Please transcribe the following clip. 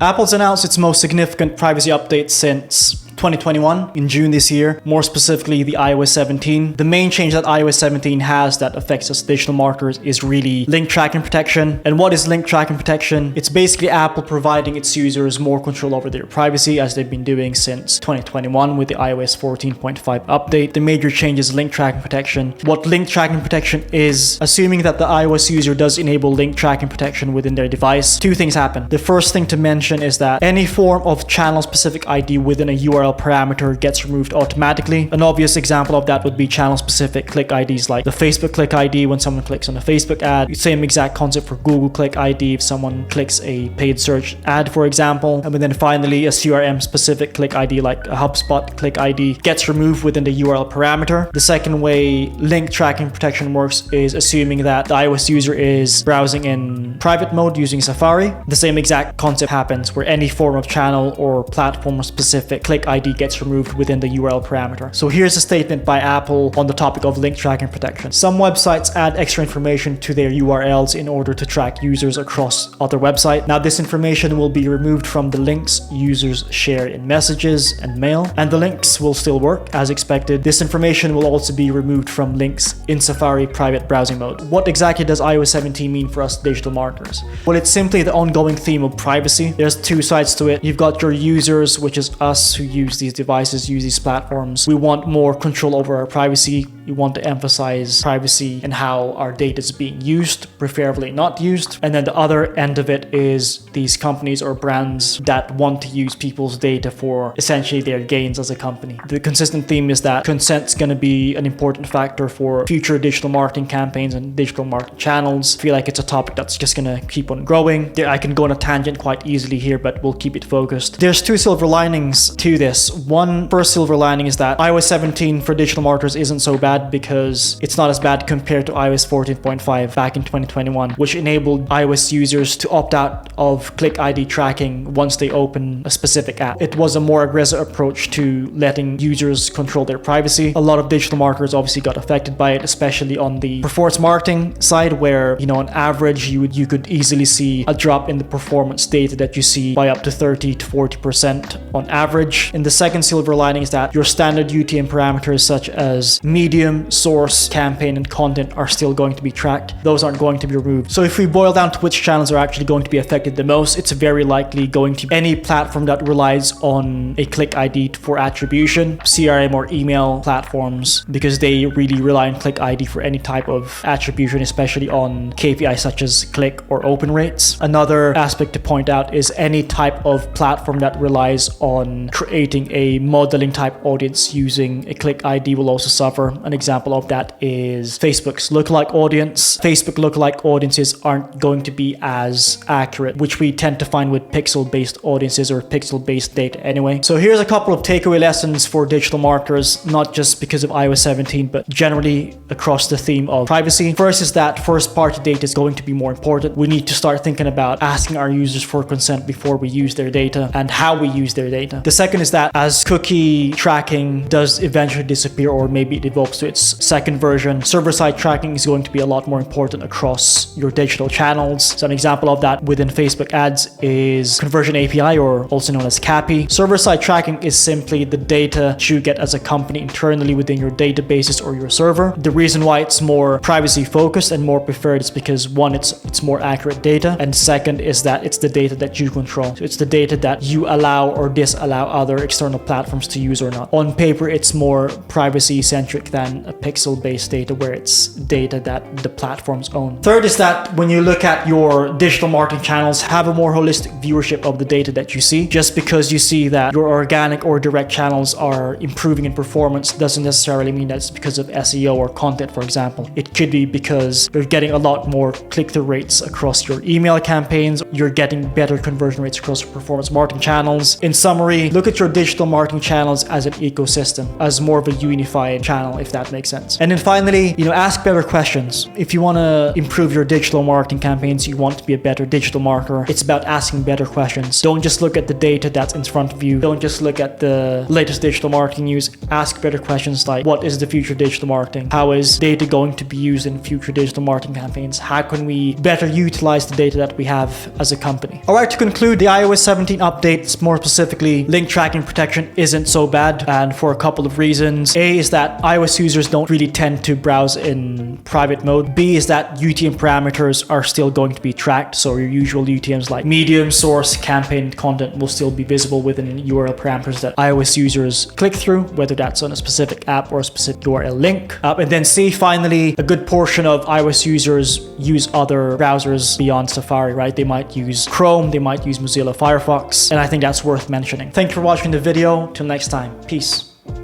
Apple's announced its most significant privacy update since 2021 in June this year, more specifically the iOS 17. The main change that iOS 17 has that affects us digital marketers is really link tracking protection. And what is link tracking protection? It's basically Apple providing its users more control over their privacy, as they've been doing since 2021 with the iOS 14.5 update. The major change is link tracking protection. What link tracking protection is, assuming that the iOS user does enable link tracking protection within their device, two things happen. The first thing to mention is that any form of channel-specific ID within a URL parameter gets removed automatically. An obvious example of that would be channel-specific click IDs like the Facebook click ID when someone clicks on a Facebook ad. Same exact concept for Google click ID if someone clicks a paid search ad, for example. And then finally, a CRM-specific click ID like a HubSpot click ID gets removed within the URL parameter. The second way link tracking protection works is assuming that the iOS user is browsing in private mode using Safari. The same exact concept happens where any form of channel or platform-specific click ID gets removed within the URL parameter. So here's a statement by Apple on the topic of link tracking protection. Some websites add extra information to their URLs in order to track users across other websites. Now this information will be removed from the links users share in messages and mail, and the links will still work as expected. This information will also be removed from links in Safari private browsing mode. What exactly does iOS 17 mean for us digital marketers? Well, it's simply the ongoing theme of privacy. There's two sides to it. You've got your users, which is us who use these devices, use these platforms. We want more control over our privacy. We want to emphasize privacy and how our data is being used, preferably not used. And then the other end of it is these companies or brands that want to use people's data for essentially their gains as a company. The consistent theme is that consent's going to be an important factor for future digital marketing campaigns and digital marketing channels. I feel like it's a topic that's just going to keep on growing. I can go on a tangent quite easily here, but we'll keep it focused. There's two silver linings to this. First silver lining is that iOS 17 for digital marketers isn't so bad because it's not as bad compared to iOS 14.5 back in 2021, which enabled iOS users to opt out of click ID tracking once they open a specific app. It was a more aggressive approach to letting users control their privacy. A lot of digital marketers obviously got affected by it, especially on the performance marketing side, where, on average, you could easily see a drop in the performance data that you see by up to 30 to 40% on average. And the second silver lining is that your standard UTM parameters such as medium, source, campaign, and content are still going to be tracked. Those aren't going to be removed. So if we boil down to which channels are actually going to be affected the most, it's very likely going to be any platform that relies on a click ID for attribution, CRM or email platforms, because they really rely on click ID for any type of attribution, especially on KPIs such as click or open rates. Another aspect to point out is any type of platform that relies on creating a modeling type audience using a click ID will also suffer. An example of that is Facebook's lookalike audience. Facebook lookalike audiences aren't going to be as accurate, which we tend to find with pixel-based audiences or pixel-based data anyway. So here's a couple of takeaway lessons for digital marketers, not just because of iOS 17, but generally across the theme of privacy. First is that first-party data is going to be more important. We need to start thinking about asking our users for consent before we use their data and how we use their data. The second is that as cookie tracking does eventually disappear, or maybe it evolves to its second version, server-side tracking is going to be a lot more important across your digital channels. So an example of that within Facebook ads is Conversion API, or also known as CAPI. Server-side tracking is simply the data you get as a company internally within your databases or your server. The reason why it's more privacy focused and more preferred is because one, it's more accurate data, and second is that it's the data that you control. So it's the data that you allow or disallow other external platforms to use or not. On paper, it's more privacy centric than a pixel-based data where it's data that the platforms own. Third is that when you look at your digital marketing channels, have a more holistic viewership of the data that you see. Just because you see that your organic or direct channels are improving in performance doesn't necessarily mean that it's because of SEO or content, for example. It could be because you're getting a lot more click-through rates across your email campaigns, you're getting better conversion rates across your performance marketing channels. In summary, look at your digital marketing channels as an ecosystem, as more of a unified channel, if that that makes sense. And then finally, ask better questions. If you want to improve your digital marketing campaigns, you want to be a better digital marketer, it's about asking better questions. Don't just look at the data that's in front of you. Don't just look at the latest digital marketing news. Ask better questions like, what is the future digital marketing? How is data going to be used in future digital marketing campaigns? How can we better utilize the data that we have as a company? All right, to conclude, the iOS 17 updates, more specifically, link tracking protection isn't so bad, and for a couple of reasons. A is that iOS users don't really tend to browse in private mode. B is that UTM parameters are still going to be tracked, so your usual UTMs like medium, source, campaign content will still be visible within URL parameters that iOS users click through, whether that's on a specific app or a specific URL link. And then C, finally, a good portion of iOS users use other browsers beyond Safari, right? They might use Chrome, they might use Mozilla Firefox, and I think that's worth mentioning. Thank you for watching the video. Till next time, peace.